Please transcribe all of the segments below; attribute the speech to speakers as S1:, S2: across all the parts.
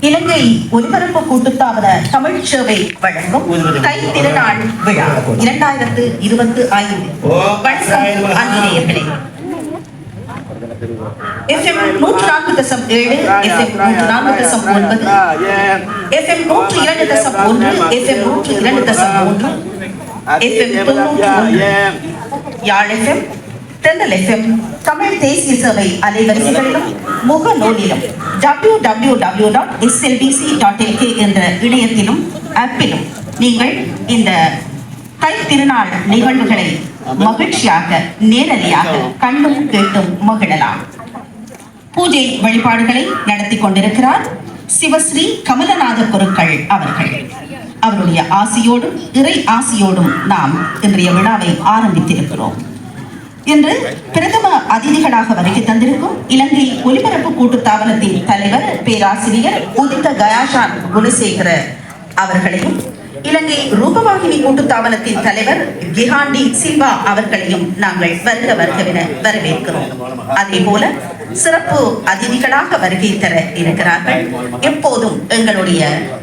S1: இலங்கை ஒலிபரப்பு கூட்டுத்தாபன தமிழ் சேவை வழங்கும் கை திருநாள் விழா 2025. வணக்கம் அன்பினேயர்களே. FM 104.7, FM 104.9, FM 102.1, FM 102.3, FM 91, யாழ் FM, தென்றல் FM, தமிழ் தேசிய சேவை அலைவரிசைகளிலும் முகநூலிலும் www.slbc.lk என்ற இணையத்திலும் ஆப்பிலும் நீங்கள் இந்த கை திருநாள் நிகழ்வுகளை மகிழ்ச்சியாக நேரடியாக கண்டும் கேட்டும் மகிழலாம். பூஜை வழிபாடுகளை நடத்தி கொண்டிருக்கிறார் சிவஸ்ரீ கமலநாத குருக்கள் அவர்கள். அவருடைய ஆசியோடும் இறை ஆசியோடும் நாம் இன்றைய விழாவை ஆரம்பித்திருக்கிறோம். இன்று பிரதம அதிதிகளாக வருகை தந்திருக்கும் இலங்கை ஒலிபரப்பு கூட்டுத்தாபனத்தின் தலைவர் பேராசிரியர் உதித்த கயாஷான் குணசேகர அவர்களையும் இலங்கை ரூபவாகினி கூட்டுத்தாபனத்தின் தலைவர் கிஹாண்டி சில்வா அவர்களையும் நாங்கள் வருகவென வரவேற்கிறோம். அதே போல சிறப்பு அதிதிகளாக வருகை தர இருக்கிறார்கள். எப்போதும் எங்களுடைய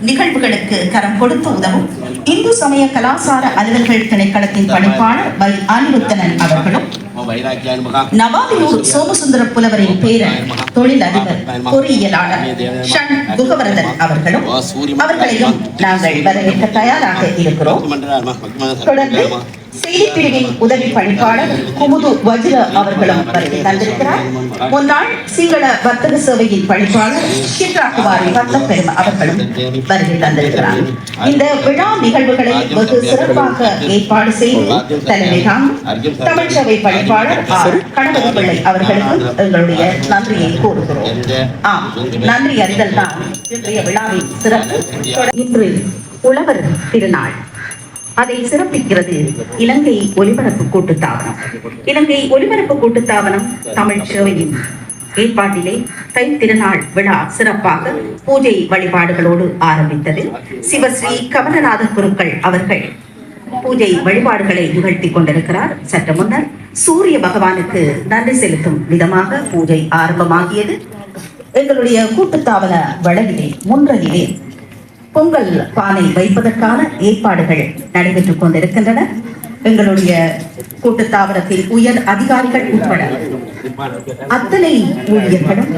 S1: நிகழ்வுகளுக்கு கரம் கொடுத்து உதவும் இந்து சமய கலாசார அலுவல்கள் திணைக்களத்தின் பணிப்பாளர் வை அனிருத்தனன் அவர்களும் நவாபியூர் சோமசுந்தர புலவரின் பேரன் தொழிலதிபர் பொறியியலாளர் ஷண் குகவரதன் அவர்களும் அவர்களையும் நாங்கள் வரவேற்க தயாராக இருக்கிறோம். தொடர்ந்து செய்திப்பிரிவின் உதவி பணிப்பாளர் குமுது வஜ்ர அவர்களும் வருகை தந்திருக்கிறார். முன்னாள் சிங்கள வர்த்தக சேவையின் பணிப்பாளர் சித்ராகுமாரி பத்மபெரும் அவர்களும் வருகை தந்திருக்கிறார். இந்த விழா நிகழ்வுகளை வெகு சிறப்பாக ஏற்பாடு செய்து தலைமை தமிழ் சபை பணிப்பாளர் கணபதி பிள்ளை அவர்களுக்கு எங்களுடைய நன்றியை கூறுகிறோம். நன்றி அறிதல் தான் இன்றைய விழாவின் சிறப்பு. இன்று உழவர் திருநாள், அதை சிறப்பிக்கிறது இலங்கை ஒலிபரப்பு கூட்டுத்தாபனம். இலங்கை ஒலிபரப்பு கூட்டுத்தாபனம் தமிழ் சேவையின் ஏற்பாட்டிலே தை திருநாள் விழா சிறப்பாக பூஜை வழிபாடுகளோடு ஆரம்பித்தது. சிவஸ்ரீ கமலநாத குருக்கள் அவர்கள் பூஜை வழிபாடுகளை நிகழ்த்தி கொண்டிருக்கிறார். சற்று முன்னர் சூரிய பகவானுக்கு நன்றி செலுத்தும் விதமாக பூஜை ஆரம்பமாகியது. எங்களுடைய கூட்டுத்தாபன வளவிலே முன்றலிலே பொங்கல் பானை வைப்பதற்கான ஏற்பாடுகள் நடைபெற்றுக் கொண்டிருக்கின்றன. எங்களுடைய கூட்டுத்தாபனத்தில் உயர் அதிகாரிகள் உட்பட அத்தனை ஊழியர்களும்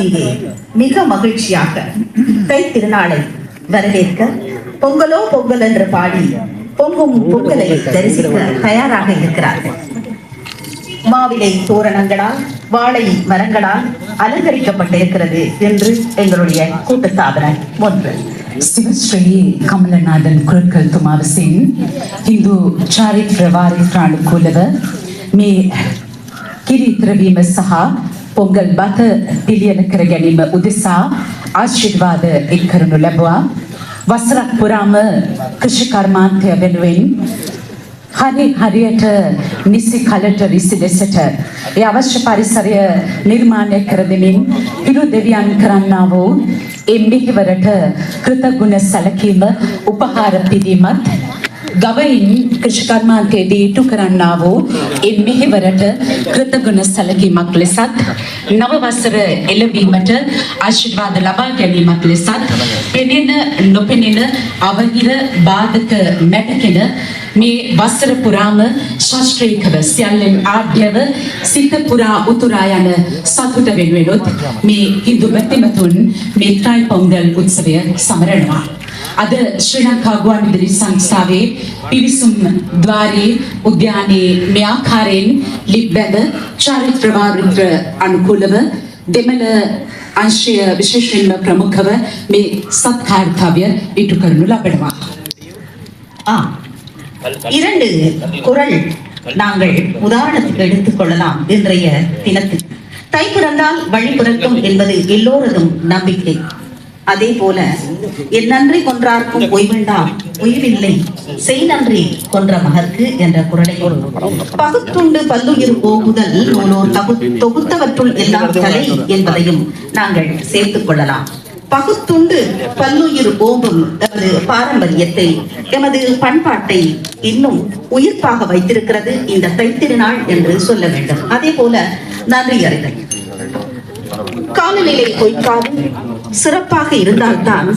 S1: இங்கே மிக மகிழ்ச்சியாக தை திருநாளை வரவேற்க பொங்கலோ பொங்கல் என்று பாடி பொங்கும் பொங்கலை தரிசிக்க தயாராக இருக்கிறார்கள். மாவிலை தோரணங்களால் வாழை மரங்களால் அலங்கரிக்கப்பட்டிருக்கிறது என்று எங்களுடைய கூட்டுத்தாபனம் ஒன்று.
S2: සිවශ්‍රී කමලනාදන් කුරුකල් තුමා විසින් හින්දු චාරිත්‍ර වාරිත්‍රානුකූලව මේ කිරිත්‍රවීම සහ පොංගල් බත පිළියෙල කර ගැනීම උදෙසා ආශිර්වාද එක් කරනු ලැබුවා. වසරක් පුරාම කෘෂි කර්මාන්තය වෙනුවෙන් හරියට නිසි කලට රිසි ලෙසට ඒ අවශ්‍ය පරිසරය නිර්මාණය කර දෙමින් හිරු දෙවියන් කරන්නා වූ ඒ මෙහෙවරට කෘතගුණ සැලකීම උපහාර පිදීමත් ගවයින් කෘෂි කර්මාන්තයේදී ඉටු කරන්නා වූ ඒ මෙහෙවරට කෘතගුණ සැලකීමක් ලෙසත් නව වසර එළවීමට ආශිර්වාද ලබා ගැනීමක් ලෙසත් පෙනෙන නොපෙනෙන අවහිර බාධක මැටකෙන මේ වසර පුරාම ශාස්ත්‍රීයව සියල්ලෙන් ආඩ්‍යව සිත පුරා උතුරා යන සතුට වෙනුවෙනුත් මේ හින්දු බැතිමතුන් මේ ත්‍රයි පොංගල් උත්සවය සමරනවා. අද ශ්‍රී ලංකා ගුවන්විදුලි සංස්ථාවේ පිවිසුම් ద్వාරයේ උද්‍යානයේ මේ ආකාරයෙන් ලිප්බැඳ චාරිත්‍ර වාරිත්‍ර අනුකූලව දෙමළ අංශය විශේෂයෙන්ම ප්‍රමුඛව මේ සත්කාර්යය ඉටු කරනු ලබනවා.
S1: இரண்டு குரல் நாங்கள் உதாரணத்துக்கு எடுத்துக் கொள்ளலாம். இன்றைய தினத்தில் தை பிறந்தால் வழி பிறக்கும் என்பது எல்லோரதும் நம்பிக்கை. அதே போல என் நன்றி கொன்றார்க்கும் ஓய்வெண்டாம் உய்வில்லை செய் நன்றி கொன்ற மகற்கு என்ற குரலை பகுத்துண்டு பல்லுயிர் ஓகுதல் நூலோர் தொகுத்தவற்றுள் எல்லாம் தலை என்பதையும் நாங்கள் சேர்த்துக் கொள்ளலாம். பகுத்துண்டு பல்லுயிர் ஓம்பும் எமது பாரம்பரியத்தை எமது பண்பாட்டை இன்னும் உயிர்ப்பாக வைத்திருக்கிறது இந்த தைத்திருநாள் என்று சொல்ல வேண்டும். அதே போல நன்றி அறிதல் காலநிலை பொய்க்காது சிறப்பாக இருந்தால்தான்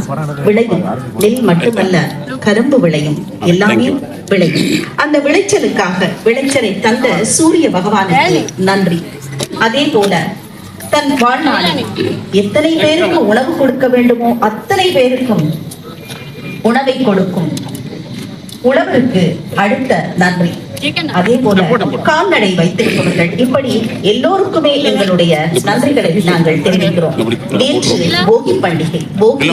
S1: விளையும். நெல் மட்டுமல்ல, கரும்பு விளையும், எல்லாமே விளையும். அந்த விளைச்சலை தந்த சூரிய பகவானுக்கு நன்றி. அதே போல தன் வாழ்நாளில் எத்தனை பேருக்கு உணவு கொடுக்க வேண்டுமோ அத்தனை பேருக்கும் உணவை கொடுக்கும் உழவருக்கு அடுத்த நன்றி. அதே போல கால்நடை வைத்திருப்பவர்கள், இப்படி எல்லோருக்குமே எங்களுடைய நன்றிகளை நாங்கள் தெரிவிக்கிறோம். நேற்று போகி பண்டிகை. போகி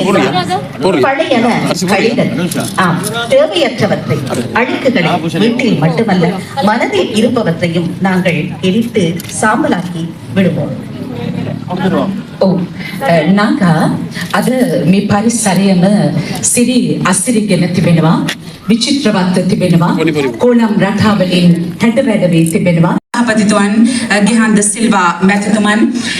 S1: பழையன கழிதல், தேவையற்றவற்றை, அழுக்குகளை வீட்டில் மட்டுமல்ல மனதில் இருப்பவற்றையும் நாங்கள் எரித்து சாம்பலாக்கி விடுவோம்.
S2: நாங்க அது మీ పరిసరයම සිරි අසිරිගෙන තිබෙනවා, විචිත්‍රවත් තිබෙනවා, කොළම් රටාවලින් හැඩ වැඩ වී තිබෙනවා. සභාපතිතුමන් ගිහන්ද සිල්වා මැතිතුමන්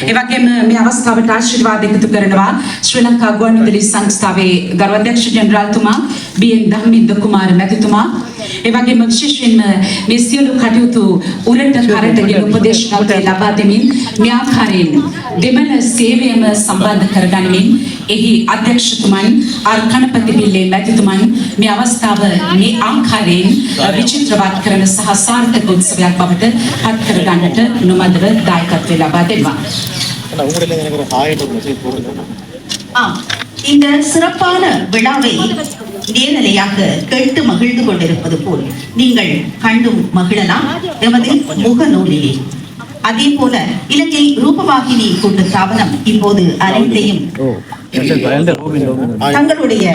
S2: ඒ වගේම මේ අවස්ථාවට ආශිර්වාද එකතු කරනවා ශ්‍රී ලංකා ගුවන්විදුලි සංස්ථාවේ ගරු අධ්‍යක්ෂ ජෙනරාල්තුමා බී.එන්. ධම්මින්ද කුමාර මැතිතුමා, ඒ වගේම විශේෂයෙන්ම මේ සියලු කටයුතු උරට කරටගෙන උපදේශනාවට ලබා දෙමින් මේ ආකාරයෙන් දෙමළ සේවයම සම්බන්ධ කරගනිමින් එහි අධ්‍යක්ෂතුමන් ආර් කණපති පිල්ලේ මැතිතුමන් මේ අවස්ථාව මේ ආකාරයෙන් විචිත්‍රවත් කරන සහ සාර්ථක උත්සවයක් බවට පත් කරගන්නට නොමදව දායකත්වය ලබා දෙනවා.
S1: இந்த சிறப்பான விழாவை நேரலையாக கேட்டு மகிழ்ந்து கொண்டிருப்பது போல் நீங்கள் கண்டும் மகிழலாம் எமது முகநூலிலே. அதே போல இலங்கை ரூபவாகினி கூட்டு ஸ்தாபனம் இப்போது அனைத்தையும் தங்களுடைய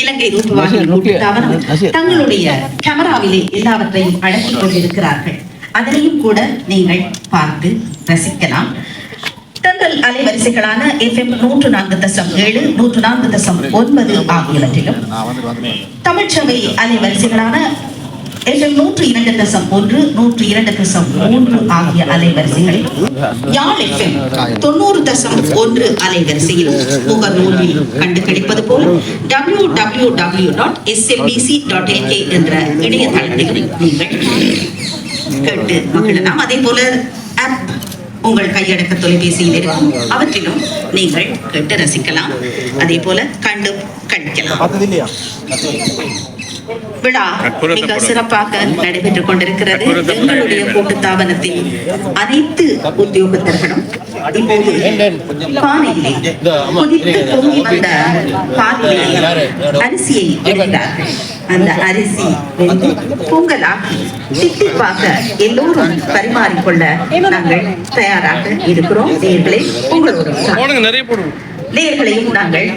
S1: இலங்கை ரூபவாகினி கூட்டு ஸ்தாபனம் தங்களுடைய கேமராவிலே எல்லாவற்றையும் அடக்கிக் கொண்டிருக்கிறார்கள். அதனையும் கூட நீங்கள் பார்த்து ரசிக்கலாம். தங்கள் அலைவரிசைகளான FM 104.7, 104.9 ஆகியவற்றிலும், தமிழ்ச்சபை அலைவரிசைகளான FM 102.1, 102.3 ஆகிய அலைவரிசைகளில், யாழ் FM 90.1 அலைவரிசையில் முகநூலில் கண்டு கிடைப்பது போல www.slbc.lk என்ற இணையதளத்தில் நீங்கள் கேட்டு மகிழலாம். அதே போல ஆப் உங்கள் கையடக்க தொலைபேசியில் இருக்கும், அவற்றிலும் நீங்கள் கேட்டு ரசிக்கலாம். அதே போல கண்டு கழிக்கலாம். விழா மிக சிறப்பாக நடைபெற்றுக் கொண்டிருக்கிறது. எங்களுடைய கூட்டுத்தாபனத்தின் அனைத்து உத்தியோகத்தர்களும் இப்போது பானையிலே கொதித்து பொங்கி வந்த பாலிலே அரிசியை எடுக்கிறார்கள். அந்த அரிசி வெந்து பொங்கலாகி தித்திப்பாக எல்லோரும் பரிமாறிக்கொள்ள நாங்கள் தயாராக இருக்கிறோம். நேயர்களே, உங்களோடும் நேயர்களையும் நாங்கள்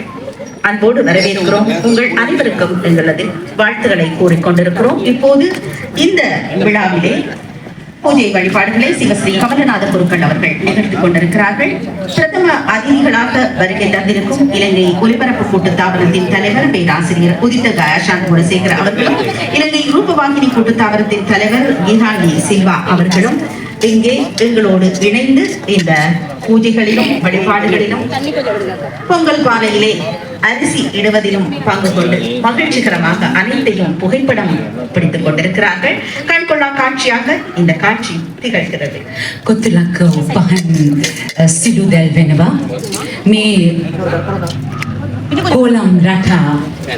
S1: அன்போடு வரவேற்கிறோம். உங்கள் அனைவருக்கும் எங்களது வாழ்த்துக்களை கூறிக்கொண்டிருக்கிறோம். இப்போது இந்த விழாவிலே பூஜை வழிபாடுகளை சிவஸ்ரீ கமலநாத குருக்கள் அவர்கள் நிகழ்த்திக் கொண்டிருக்கிறார்கள். பிரதம அதிதிகளாக வருகை தந்திருக்கும் இலங்கை ஒலிபரப்பு கூட்டுத்தாபனத்தின் தலைவர் பேராசிரியர் உதித்த கயாசாந்த் குணசேகர் அவர்களும், இலங்கை ரூபவாகினி கூட்டுத்தாபனத்தின் தலைவர் கிஹாண்டி சில்வா அவர்களும் இங்கே எங்களோடு இணைந்து இந்த பூஜைகளிலும் வழிபாடுகளிலும் பொங்கல் பானையிலே அரிசி இடுவதிலும் பங்கு கொண்டு மகிழ்ச்சிகரமாக அனைத்தையும் புகைப்படம் பிடித்துக் கொண்டிருக்கிறார்கள். கண்கொள்ளா காட்சியாக இந்த காட்சி திகழ்கிறது.
S2: කොතලක පහන් සිදු දැල් වෙනවා. මේ කොළම් රටා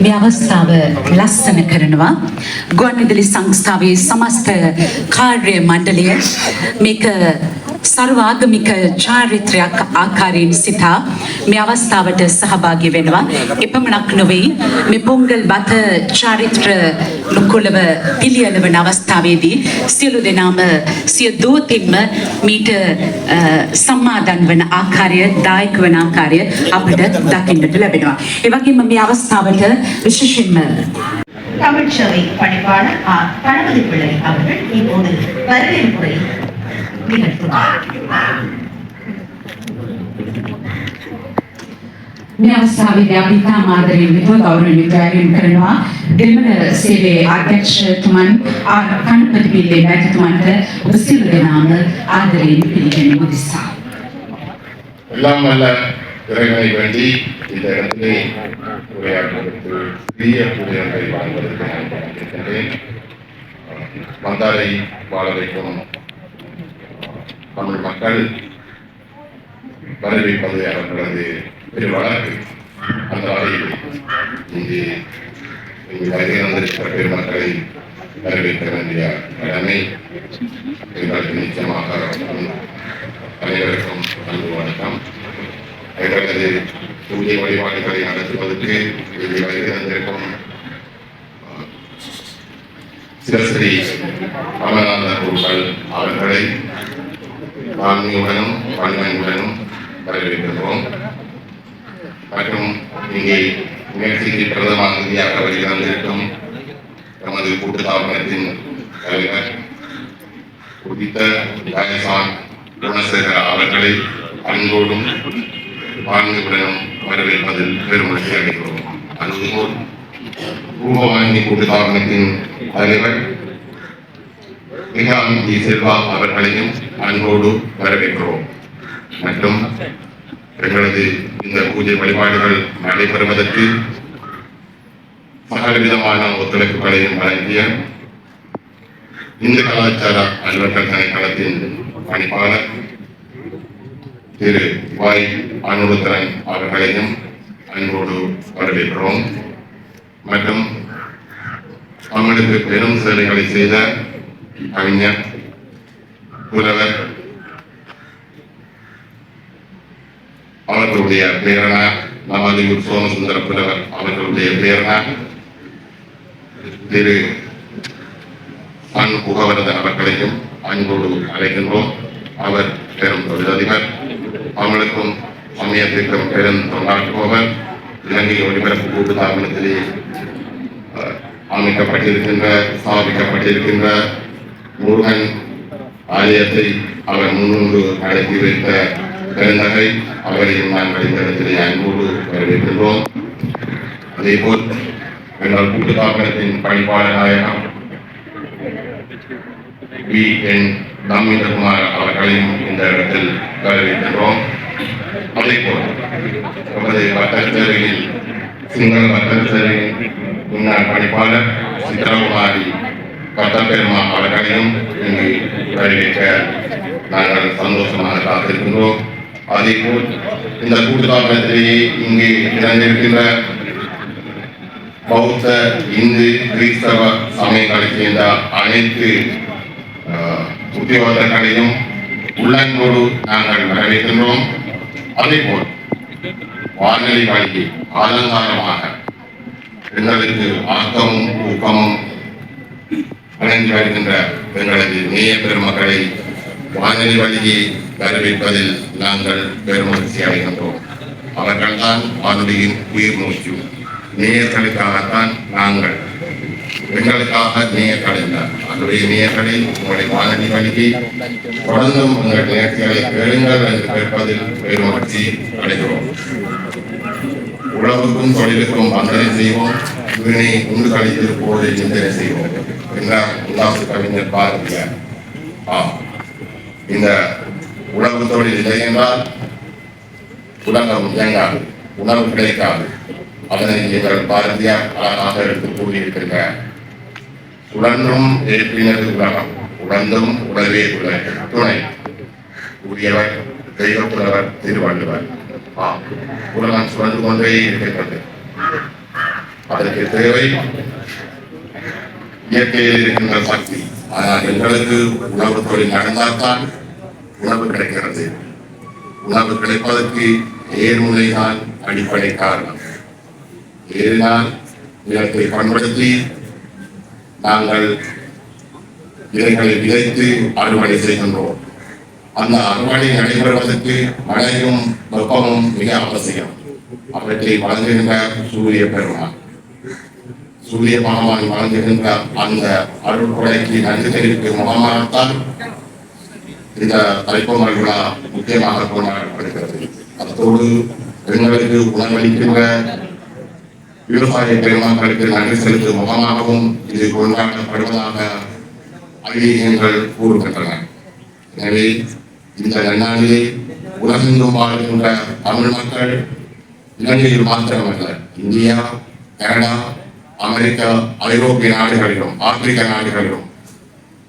S2: මේ අවස්ථාව ලස්සන කරනවා. ගුවන්විදුලි සංස්ථාවේ සමස්ත කාර්ය මණ්ඩලය මේක सर्वागमिक चारित्र्यक आकारेण सिता මේ අවස්ථාවට සහභාගී වෙනවා. එපමණක් නොවේ, මේ පොංගල් බත චාරිත්‍ර ලොකුලව පිළියෙලවන අවස්ථාවේදී සියලු දෙනාම සිය දූතින්ම මීට සම්මාදන් වන ආකාරය, දායක වන ආකාරය අපිට දකින්නට ලැබෙනවා. ඒ වගේම මේ අවස්ථාවට විශේෂයෙන්ම
S1: தமிழ்ச்சபை பணிப்பாளர் ஆர் கணபதி பிள்ளை அவர்கள் இப்போது வரவேற்புரை
S2: මේ අවස්ථාවේදී අපි තාම ආදරයෙන් යුතුව ගෞරවණීය ගෞරවයෙන් කරනවා දෙමළ සේවයේ අධ්‍යක්ෂතුමන් ආර් කණපති පිල්ලේ මැතිතුමන්ට ඔබ සියලු දෙනාම ආදරයෙන් පිළිගැනීම උදෙසා.
S3: எல்லாம் வல்ல இறைவனை வேண்டி இந்த இடத்திலே உரையாற்றுவதற்கு பெரிய உரையாடலை வழங்குவதற்கு நான் இருக்கின்றேன். வந்தாரை வாழ வைக்கும் தமிழ் மக்கள் வரவேற்பது அவர்களது ஒரு வழக்கு அந்த வகையில் இங்கு வருகை வந்திருக்கிற பெருமக்களை வரவேற்க வேண்டிய கடமை எங்களுக்கு நிச்சயமாக அனைவருக்கும் அன்பு வணக்கம். எங்களது பூஜை வழிபாடுகளை நடத்துவதற்கு இங்கு வருகை வந்திருக்கும் சிவஸ்ரீ அமரநாத குருக்கள் அவர்களை வாழ்மையுடனும் பன்மையுடனும் வரவேற்கிறோம். மற்றும் இங்கே நிகழ்ச்சிக்கு பிரதம அதிதியாக வருகை வந்திருக்கும் நமது கூட்டுத்தாபனத்தின் தலைவர் உதித்த கணேசான் குணசேகர அவர்களை அன்போடும் வாழ்மையுடனும் வரவேற்பதில் பெருமகிழ்ச்சி அடைகிறோம். அதுபோல் பூமவாணி கூட்டுத்தாபனத்தின் தலைவர் மிகாந்தி செல்வா அவர்களையும் அன்போடு வரவேற்கிறோம். மற்றும் எங்களது இந்த பூஜை வழிபாடுகள் நடைபெறுவதற்கு சகலவிதமான ஒத்துழைப்புகளையும் வழங்கிய இந்து கலாச்சார அலுவலர்கள் திணைக்களத்தின் பணிப்பாளர் திரு வாய் அனுருத்தரன் அவர்களையும் அன்போடு வரவேற்கிறோம். மற்றும் அவங்களுக்கு பெரும் சேவைகளை செய்த கவிஞர் புலவர் அவர்களுடைய பேரனா நமது சோமசுந்தர புலவர் அவர்களுடைய பேரனா திரு அன் புகவரதன் அவர்களையும் அன்போடு அழைக்கின்றோம். அவர் பெரும் தொழிலதிபர், அவங்களுக்கும் சமயத்திற்கும் பெரும் தொண்டாற்றுபவர். இலங்கை ஒலிபரப்பு கூட்டுத்தாபனத்திலே ஸ்தாபிக்கப்பட்டிருக்கின்ற முருகன் ஆலயத்தை அவர் முன்னின்று அடக்கி வைத்த பெருந்தகை அவரையும் நாங்கள் இந்த இடத்திலே அன்போடு வரவேற்கின்றோம். அதேபோல் எங்கள் கூட்டுத்தாபனத்தின் பணிப்பாளர் நாயகம் வி என் தாமேந்திரகுமார் அவர்களையும் இந்த இடத்தில் வரவேற்கின்றோம். அதேபோல் நமது வர்த்தக சேவையில் சிங்கள வர்த்தக சேவையின் முன்னாள் பணிப்பாளர் சித்ரகுமாரி பட்டப்பெருமா அவர்களையும் இங்கு வரவேற்க நாங்கள் சந்தோஷமாக காத்திருக்கின்றோம். அதேபோல் இந்த கூட்டுத்தாபனத்திலேயே இங்கு இணைந்திருக்கின்ற பௌத்த, இந்து, கிறிஸ்தவ சமயங்களைச் சேர்ந்த அனைத்து உத்தியோகர்களையும் உள்ளன்போடு நாங்கள் வரவேற்கின்றோம். அதேபோல் வானொலி வழி அலங்காரமாக எங்களுக்கு ஆக்கமும் ஊக்கமும் வழங்கி வருகின்ற எங்களது நேய பெருமக்களை வானொலி வழியை வரவேற்பதில் நாங்கள் பெருமகிழ்ச்சி அடைகின்றோம். அவர்கள்தான் வானொலியின் உயிர் மூச்சு. நேயர்களுக்காகத்தான் நாங்கள், எங்களுக்காக நேயர்கள் என்றார். அதனுடைய நேயர்களை உங்களுடைய வானொலி வழியை தொடர்ந்தும் உங்கள் நிகழ்ச்சிகளை கேளுங்கள் என்று கேட்பதில் பெருமகிழ்ச்சி அடைகிறோம். உழவுக்கும் தொழிலுக்கும் வந்தனை செய்வோம், வீணை உண்டு கழித்து போதை சிந்தனை செய்வோம் என்றார் உல்லாச கவிஞர் பாரதியார். இந்த உணவு தொழில் இல்லை என்றால் உலகம் இயங்காது, உணவு கிடைக்காது. அதனை எங்கள் பாரதியார் அழகாக எடுத்து கூறியிருக்கின்றார். உழன்றும் ஏற்பினது உலகம், உழந்தும் உழவே துணை கூறியவர் தெய்வப்புலவர் திருவள்ளுவர். உலகம் சுழன்று கொண்டே இருக்கின்றது. அதற்கு தேவை இயற்கையில் இருக்கின்ற சக்தி. ஆனால் எங்களுக்கு உணவு தொழில் நடந்தால்தான் உணவு கிடைக்கிறது. உணவு கிடைப்பதற்கு ஏர்முனைதான் அடிப்படை காரணம். ஏறினால் நிலத்தை பயன்படுத்தி நாங்கள் விதைகளை விதைத்து அறுவடை செய்கின்றோம். அந்த அறுவடை நடைபெறுவதற்கு மழையும் வெப்பமும் மிக அவசியம். அவற்றை வழங்குகின்ற சூரிய பெருமான், சூரிய பகவான் வழங்குகின்ற அந்த அருள்கொடைக்கு நன்றி தெரிவிக்கும் முகமாகத்தான் இந்த தைப்பொங்கல் விழா முக்கியமாக கொண்டாடப்படுகிறது. அதோடு பெண்களுக்கு உணவளிக்கின்ற விவசாய பெருமக்களுக்கு நன்றி செலுத்தும் முகமாகவும் இது கொண்டாடப்படுவதாக ஐதீகங்கள் கூறுகின்றன. எனவே இந்த நன்னாளிலே உலகெங்கும் வாழ்கின்ற தமிழ் மக்கள் இலங்கையில் மாத்திரமல்ல, இந்தியா, கனடா, அமெரிக்கா, ஐரோப்பிய நாடுகளிலும் ஆப்பிரிக்க நாடுகளிலும்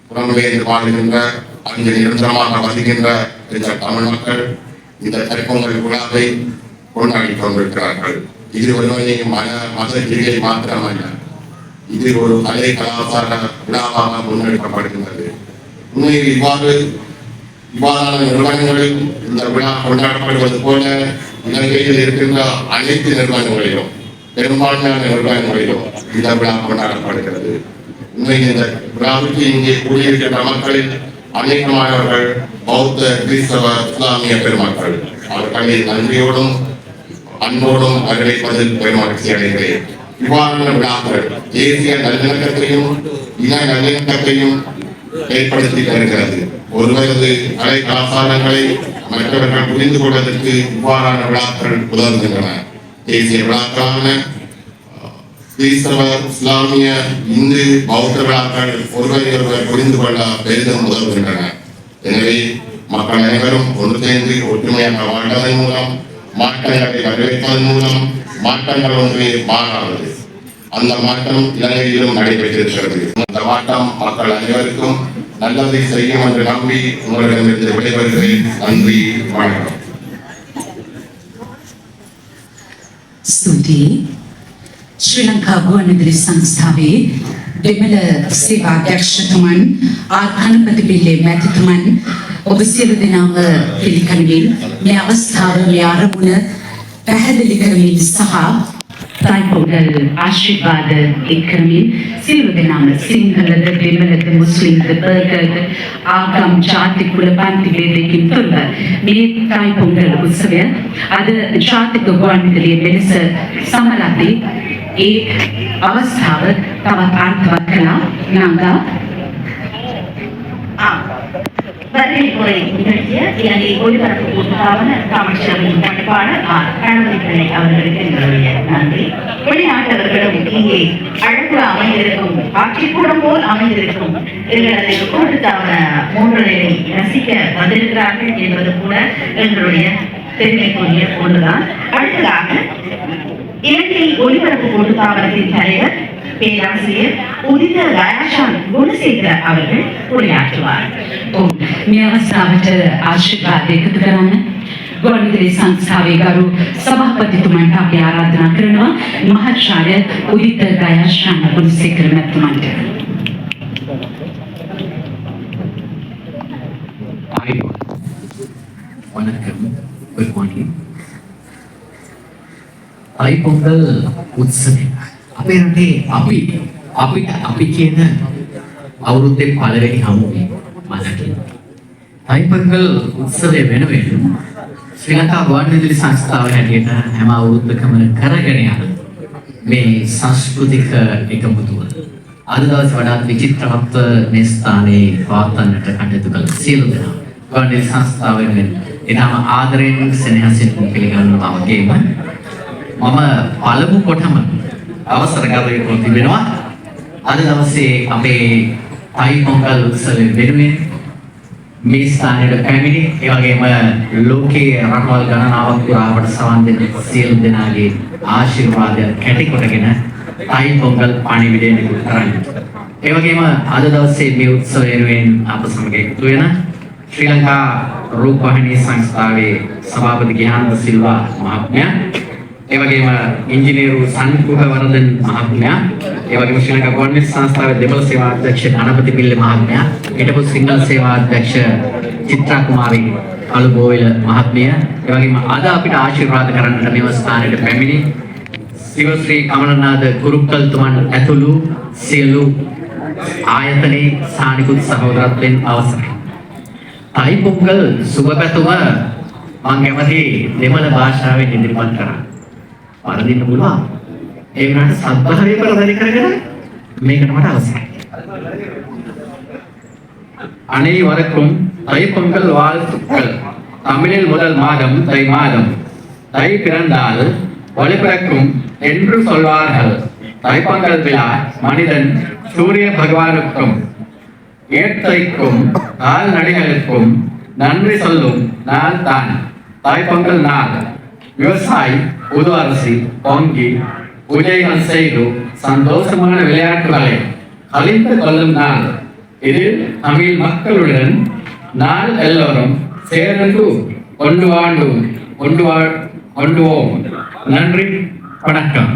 S3: புறம்பெயர்ந்து வாழ்கின்ற, அங்கு நிரந்தரமாக வசிக்கின்ற இந்த தமிழ் மக்கள் இந்த தைப்பொங்கல் விழாவை கொண்டாடி கொண்டிருக்கிறார்கள். இது ஒருவனை மத கிரியை மாத்திரமல்ல, இது ஒரு கலை கலாச்சார விழாவாக முன்னெடுக்கப்படுகின்றது. உண்மையில் இவ்வாறான நிறுவனங்களில் இந்த விழா கொண்டாடப்படுவது போல இலங்கையில் இருக்கின்ற அனைத்து நிறுவனங்களிலும் பெரும்பான்மையான நிறுவனங்களிலும் இந்த விழா கொண்டாடப்படுகிறது. உண்மையில் இந்த விழாவுக்கு இங்கே கூடியிருக்கின்ற மக்களில் அநேகமானவர்கள் பௌத்த, கிறிஸ்தவ, இஸ்லாமிய பெருமக்கள். அவர்களை நன்றியோடும் அன்போடும் வரவேற்பதில் பெருமகிழ்ச்சி அடைகிறேன். இவ்வாறான விழாக்கள் தேசிய நல்லிணக்கத்தையும் இன நல்லிணக்கத்தையும் ஏற்படுத்தி வருகிறது. ஒருவரது கலை கலாச்சாரங்களை மற்றவர்கள் புரிந்து கொள்வதற்கு இவ்வாறான விழாக்கள் உதவுகின்றன. தேசிய விழாக்களான கிறிஸ்தவ, இஸ்லாமிய, இந்து, பௌத்த விழாக்கள் ஒருவரையொருவர் புரிந்து கொள்ள பெரிதும் உதவுகின்றன. எனவே மக்கள் அனைவரும் ஒன்று சேர்ந்து ஒற்றுமையாக வாழ்வதன் மூலம், மாற்றங்களை வரவேற்பதன் மூலம் மாற்றங்கள் ஒன்றே மாறாது. அந்த மாற்றம் இலங்கையிலும் நடைபெற்றிருக்கிறது. அந்த மாற்றம் மக்கள் அனைவருக்கும் நல்லதை செய்யும் என்று நம்பி உங்களிடமிருந்து விடைபெறுகிறேன். நன்றி, வணக்கம்.
S2: ස්තුතියි. ශ්‍රී ලංකා ගුවන්විදුලි සංස්ථාවේ දෙමළ සේවාධ්‍යක්ෂතුමන් ආර්කණපති පිල්ලේ මැතිතුමන් ඔබ සියලු දෙනාම පිළිගනිමින් මේ අවස්ථාව මේ ආරමුණ පැහැදිලි කරමින් සහ தாய்ப்பொங்கல் ஆசீர்வாத எக்கரமில் සියලු දෙනාම සිංහලද දෙමළද මුස්ලිම්ද බර්ගර්ද ආගම් ජාති කුල පන්ති ભેදයකින් තොරව මේ தாய்ப்பொங்கல் උත්සවය අද ජාතික ගුවන්විදුලියේ මෙලෙස සමරති ඒ අවස්ථාව තවත් අර්ථවත් කළා නංගා
S1: வரவேற்புரை நிகழ்த்திய இலங்கை ஒலிபரப்பு கூட்டாளர் காமராஜரின் பண்பாளர் கணவன் பிள்ளை அவர்களுக்கு எங்களுடைய நன்றி. வெளிநாட்டவர்களும் இங்கே அழகு அமைந்திருக்கும் ஆட்சிக்கூடம் போல் அமைந்திருக்கும் எங்களது கூட்டுத்தாவன மூன்றரை ரசிக்க வந்திருக்கிறார்கள் என்பது கூட எங்களுடைய பெருமைக்குரிய ஒன்றுதான். அடுத்ததாக இலங்கை ஒலிபரப்பு கூட்டுத்தாவனத்தின் தலைவர் பேராசிரியர் உதித தயாஷான் குணசேகர அவர்கள் உரையாற்றுவார்.
S2: මේ අවස්ථාවට ආශිර්වාද එකතු කරන්න ගුවන්විදුලි සංස්ථාවේ ගරු සභාපතිතුමන්ට අපි ආරාධනා කරනවා මහාචාර්ය උදිත දයාශාන් ගුණසේකර මැතිතුමන්ට.
S4: வணக்கம். Good morning. தாய்ப்பொங்கல் උත්සවය අපේ රටේ අපි කියන අවුරුද්දේ පළවෙනි හමුවේ මතකයි. தாய்ப்பொங்கல் උත්සවය වෙනුවෙන් ශ්‍රී ලංකා ගුවන්විදුලි සංස්ථාව හැටියට හැම අවුරුද්දකම කරගෙන යන මේ සංස්කෘතික එකමුතුව අද දවසේ වඩාත් විචිත්‍රවත් මේ ස්ථානයේ පවත්වන්නට කටයුතු කළ සියලු දෙනා ගුවන්විදුලි සංස්ථාව වෙනුවෙන් එනම ආදරයෙන් සෙනෙහසින් පිළිගන්නවා වගේම මම පළමු කොටම අවසර ගත යුතු තිබෙනවා. අද දවසේ අපේ தாய்ப்பொங்கல் උත්සවය වෙනුවෙන් මේ ස්ථානයට පැමිණි ඒ වගේම ලෝකයේ රටවල් ගණනාවක් පුරා අපට සවන් දෙන සියලු දෙනාගේ ආශිර්වාදය කැටි කොටගෙන தாய்ப்பொங்கல் පණිවිඩය නිකුත් කරන්න. ඒ වගේම අද දවසේ මේ උත්සවය වෙනුවෙන් අප සමග එකතු වෙන ශ්‍රී ලංකා රූපවාහිනී සංස්ථාවේ සභාපති ගිහාන්ත සිල්වා මහත්මයා, ඒ වගේම ඉංජිනේරු සංකුහවර්ධන මහත්මයා, ඒ වගේම ශ්‍රී ලංකා ගුවන්විදුලි සංස්ථාවේ දෙමළ සේවා අධ්‍යක්ෂ ගණපති පිල්ල මහත්මයා, ඊටපස්සේ සිංහල සේවා අධ්‍යක්ෂ චිත්‍රා කුමාරී අලුබෝයිල මහත්මිය, ඒ වගේම අද අපිට ආශිර්වාද කරන්නට මෙව ස්ථානයට පැමිණි සිවශ්‍රී කමලනාද කුරුක්කල්තුමන් ඇතුළු සියලු ආයතනයේ සානිකුත් සහෝදරත්වයෙන් අවසරයි. தாய்ப்பொங்கல் සුබපැතුම මම කැමති දෙමළ භාෂාවෙන් ඉදිරිපත් කරන්න. වරදින්න පුළුවන්. ඒ වුණාට සත්භාවය ප්‍රදානය කරගෙන මේකට මට අවශ්‍යයි. அனைவருக்கும் தைப்பொங்கல் வாழ்த்துக்கள். தமிழில் முதல் மாதம் தை மாதம். தை பிறந்தால் ஒளி பிறக்கும் என்று சொல்வார்கள். தைப்பொங்கல் விழா மனிதன் சூரிய பகவானுக்கும் இயற்கைக்கும் கால்நடைகளுக்கும் நன்றி சொல்லும் நாள் தான் தாய்ப்பொங்கல் நாள். விவசாயி புது அரிசி பொங்கி பூஜைகள் செய்து சந்தோஷமான விளையாட்டுகளை கழித்து கொள்ளும் நாள். இதில் தமிழ் மக்களுடன் நாள் எல்லோரும் சேர்ந்து ඔළුවෝ නන්රි වණක්කම්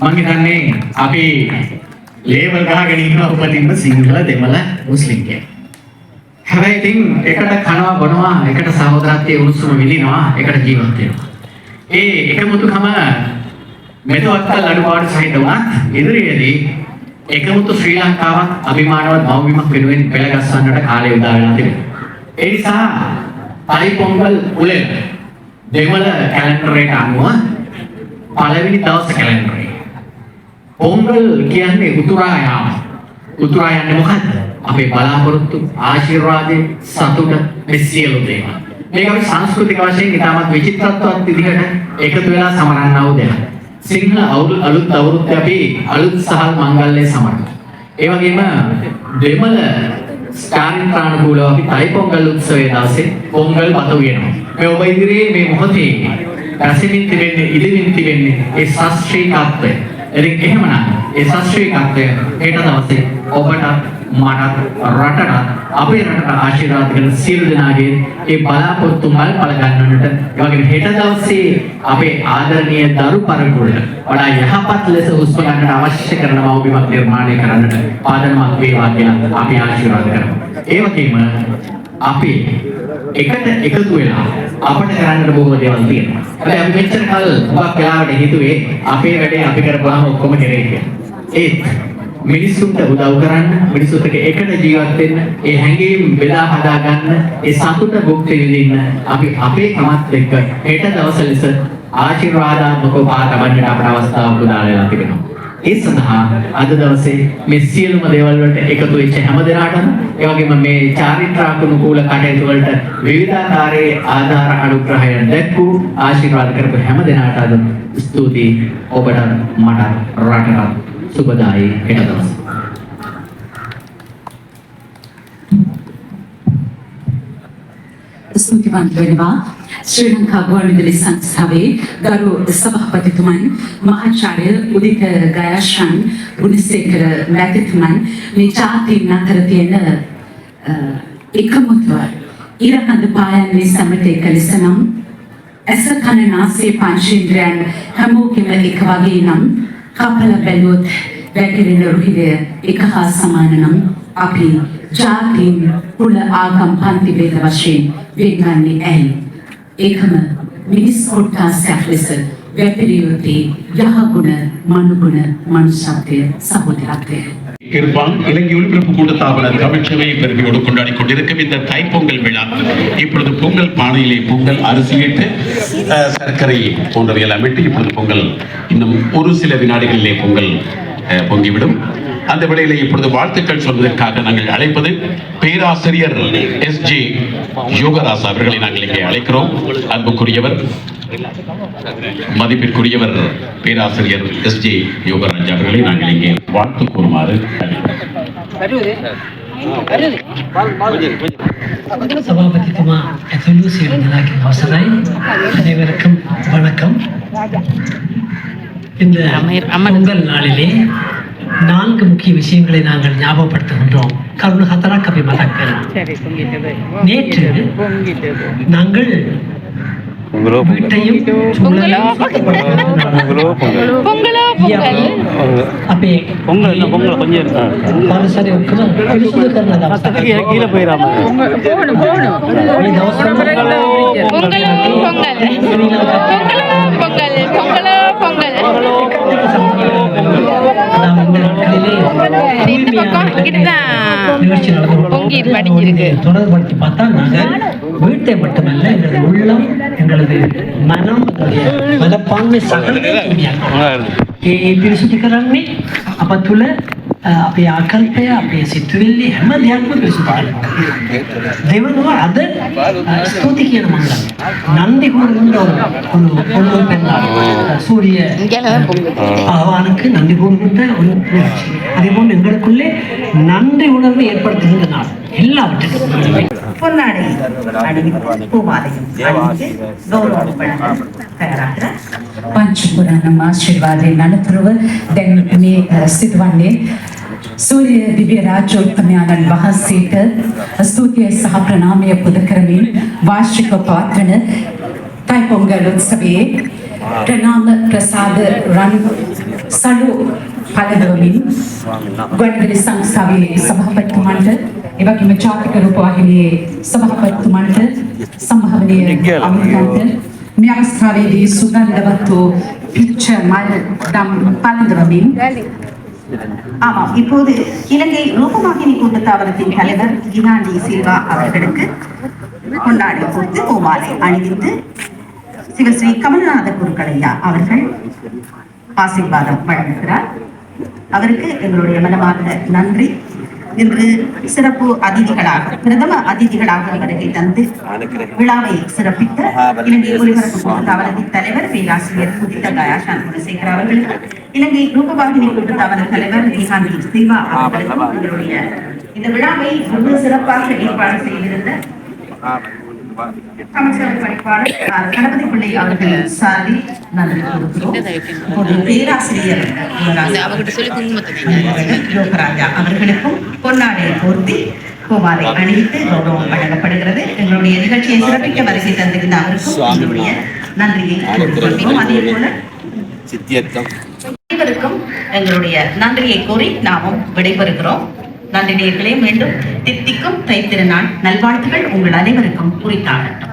S4: මම හිතන්නේ අපි ලේබල් ගහගෙන ඉන්නවා උපතින්ම සිංහල දෙමළ මුස්ලිම් කියලා. හැබැයි ඉතින් එකට කනවා බොනවා එකට සහෝදරත්වයේ උණුසුම විඳිනවා එකට ජීවත් වෙනවා. ඒ එකමුතුකම මෙතවත්කල් අඩුපාඩු සහිත වුණත් ඉදිරියේදී එකමුතු ශ්‍රී ලංකාවක් අභිමානවත් මව්බිමක් වෙනුවෙන් පෙළගස්වන්නට කාලය උදා වෙලා තිබෙනවා. ඒ නිසා තයි පොංගල් උළෙල දෙමළ කැලෙන්ඩරයට අනුව පළවෙනි දවස් කැලෙන්ඩරේ පොංගල් කියන්නේ උතුරා යාම. උතුරා යන්නේ මොකද්ද? අපේ බලාපොරොත්තු, ආශිර්වාදේ, සතුට, මේ සියලු දේවල්. මේක අපි සංස්කෘතික වශයෙන් ඉතාමත් විචිත්‍රත්වයක් විදිහට එකතු වෙලා සමරන්නා වූ දෙයක්. සිංහල අලුත් අවුරුද්ද අපි අලුත් සහල් මංගල්‍යය සමරනවා. ඒ වගේම දෙමළ ස්ථානිකානුකූලව අපි තයි පොංගල් උත්සවයේ දවසේ පොංගල් බත උයනවා. මේ ඔබ ඉදිරියේ මේ මොහොතේ රසමින් තිබෙන්නේ ඉදිමින් තිබෙන්නේ ඒ ශාස්ත්‍රීයත්වය. ඉතින් එහෙමනම් ඒ ශාස්ත්‍රීයත්වය හෙට දවසේ ඔබට මට රටට අපේ රටට ආශිර්වාද කරන සියලු දෙනාගේ ඒ බලාපොරොත්තු මල් පල ගන්නන්නට ඒ වගේම හෙට දවසේ අපේ ආදරණීය දරු පරපුරට වඩා යහපත් ලෙස හුස්ම ගන්නට අවශ්‍ය කරන මව්බිමක් නිර්මාණය කරන්නට ආදරමක් වේවා කියලා අපි ආශිර්වාද කරනවා. ඒ වගේම අපි එකට එකතු වෙලා අපිට කරන්න බොහෝ දේවල් තියෙනවා. හැබැයි අපි මෙච්චර කල් මොකක් වෙලාවට හිතුවේ අපේ වැඩේ අපි කරපුවාම ඔක්කොම කරේ කියලා. ඒත් මිනිස්සුන්ට උදව් කරන්න, මිනිස්සුන්ට එකට ජීවත් වෙන්න, ඒ හැඟීම් බෙදා හදා ගන්න, ඒ සතුට භුක්ති විඳින්න අපි අපේ කමත් එක්ක හෙට දවස ලෙස ආශිර්වාදාත්මකව පාතවන්නට අපට අවස්ථාවක් උදා වෙලා තිබෙනවා. ඒ සඳහා අද දවසේ මේ සියලුම දේවල් වලට එකතු වෙච්ච හැම දෙනාටම ඒ වගේම මේ චාරිත්‍රානුකූල කටයුතු වලට විවිධාකාරයේ ආධාර අනුග්‍රහය දැක්වූ ආශිර්වාද කරපු හැම දෙනාටම ස්තුතියි. ඔබට මට රටට සුබදායි හෙට දවස.
S2: ස්තුතිවන්ත වෙනවා ශ්‍රී ලංකා ගුවන්විදුලි සංස්ථාවේ ගරු සභාපතිතුමන් මහාචාර්ය උදිත ගයාශන් ගුණසේකර මැතිතුමන් මේ ජාතීන් අතර තියෙන එකමුතුව ඉරහඳ පායන්නේ සමට එක ලෙස නම් ඇස කන නාසය පංචේන්ද්‍රයන් හැමෝගෙම එක වගේ නම් කපල බැලුවොත් වැටෙන රුහිරය එක හා සමාන නම් අපි ජාතීන් කුල ආගම් පන්ති ભેද වශයෙන් වෙන්වන්නේ ඇයි? ඒකම මිනිස් කොටසක් ලෙස වැපිරිය යුත්තේ යහගුණ, මනුගුණ, මනුෂ්‍යත්වය, சகோதரත්වය.
S5: இருப்பான் இலங்கை ஒலிபரப்பு கூட்டத்தாபன தமிழ்ச்சபை பெருமையோடு கொண்டாடி கொண்டிருக்கும் இந்த தைப்பொங்கல் விழா இப்பொழுது பொங்கல் பானையிலே பொங்கல் அரிசியிட்டு சர்க்கரை போன்றவையெல்லாம் விட்டு இப்பொழுது பொங்கல் இன்னும் ஒரு சில வினாடிகளிலே பொங்கல் பொங்கிவிடும். அந்த வேளையிலே இப்பொழுது வாழ்த்துக்கள் சொல்வதற்காக நாங்கள் அழைப்பது பேராசிரியர் SJ யோகராஜ் அவர்களை நாங்கள் இங்கே அழைக்கிறோம். அன்புக்குரியவர், மதிப்பிற்குரியவர் பேராசிரியர் SJ யோகராஜ் அவர்களை நாங்கள் இங்கே வாழ்த்து கூறுமாறு
S6: சபாபதித்துமா ඇතුළු සියලු දෙනාගේ අවසරයි. அனைவருக்கும் வணக்கம். இந்த பொங்கல் நாளிலே 4 முக்கிய விஷயங்களை நாங்கள் ஞாபகப்படுத்துகின்றோம். கருணை ஹத்தராக் அப்படி மதக்கள். நேற்று நாங்கள் வீட்டையும் අපේ පොංගල கொஞ்சம் පාරසරේ ඔක්කොම පිරිසුදු කරන දවසක් කීල පෙරාම මේ දවස් தொடர்படுத்தி பார்த்தா நாங்கள் வீட்டை மட்டுமல்ல எங்களது உள்ளம், எங்களது மனம், மனப்பான்மை சகலமே පිරිසුදු කරන්නේ අප තුළ අපේ ආකල්පය, අපේ සිතුවිලි හැම දෙයක්ම පිරිසුදු කරනවා. දෙවනුව අද ස්තුති කියන මංගලම් நன்றி கூறுகின்ற ஒரு பொங்கல் பெண்ணால் சூரிய பகவானுக்கு நன்றி கூறுகின்ற ஒரு நிகழ்ச்சி. அதே போல் எங்களுக்குள்ளே நன்றி உணர்வை ஏற்படுத்துகின்ற நாள் எல்லாவற்றுக்கும்
S1: பொன்னாடை அணிவித்து பூமாலையும் அணிவித்து கௌரவம் வழங்க தயாராகிற
S2: පංචපුරාණ ආශිර්වාදයෙන් අනතුරුව දැන් මේ සිදුවන්නේ සූර්ය දිව්‍ය රාජෝත්තමයන්න් වහන්සේට ස්තුතිය සහ ප්‍රණාමය පුද කරමින් වාර්ෂික පවත්වන තයිපොංගල් උත්සවයේ ප්‍රනාම ප්‍රසාද රන් සඩු පළඳවමින් ගුවන්විදුලි සංස්ථාවේ සභාපතිතුමන්ට එවැගේම ජාතික රූපවාහිනියේ සභාපතිතුමන්ට සම්භාවනීය අමිතන්ට මේ අවස්ථාවේදී සුගන්ධවත් වූ පිච්ච මල් දම් පළඳවමිன்
S1: ஆமாம், இப்போது இலங்கை ரூபவாகினி கூட்டத்தாவரத்தின் தலைவர் கினாண்டி சில்வா அவர்களுக்கு கொண்டாடி கொடுத்து பூமாலை அணிவித்து சிவஸ்ரீ கமலநாத குருக்களையா அவர்கள் ஆசீர்வாதம் வழங்குகிறார். அவருக்கு எங்களுடைய மனமார்ந்த நன்றி. இன்று சிறப்பு அதிதிகளாக பிரதம அதிதிகளாக வருகை தந்து விழாவை சிறப்பித்த இலங்கை ஒலிபரப்பு கூட்டத்தாவரத்தின் தலைவர் பேராசிரியர் புதித்த கயாஷான் குணசேகர் அவர்களுக்கு, இலங்கை ரூபவாகினி கூட்டத்தாவர தலைவர் கினாண்டி சில்வா அவர்களுக்கும் எங்களுடைய இந்த விழாவை ரொம்ப சிறப்பாக ஏற்பாடு செய்திருந்த அமைச்சர் பணிப்பாளர் கணபதி பிள்ளை அவர்கள் சார்பில் நன்றி கொடுக்கிறோம். இப்போது பேராசிரியர் யோகராஜா அவர்களுக்கும் பொன்னாடை போர்த்தி பூமாலை அணிவித்து கௌரவம் வழங்கப்படுகிறது. எங்களுடைய நிகழ்ச்சியை சிறப்பிக்க வருகை தந்திருந்த அவருக்கும் எங்களுடைய நன்றியை கொடுக்கிறோம். அதே போல அனைவருக்கும் எங்களுடைய நன்றியை கூறி நாமும் விடைபெறுகிறோம். நன்றி நேயர்களே, மீண்டும் தித்திக்கும் தைத்திருநாள் நல்வாழ்த்துகள் உங்கள் அனைவருக்கும் குறித்தாகட்டும்.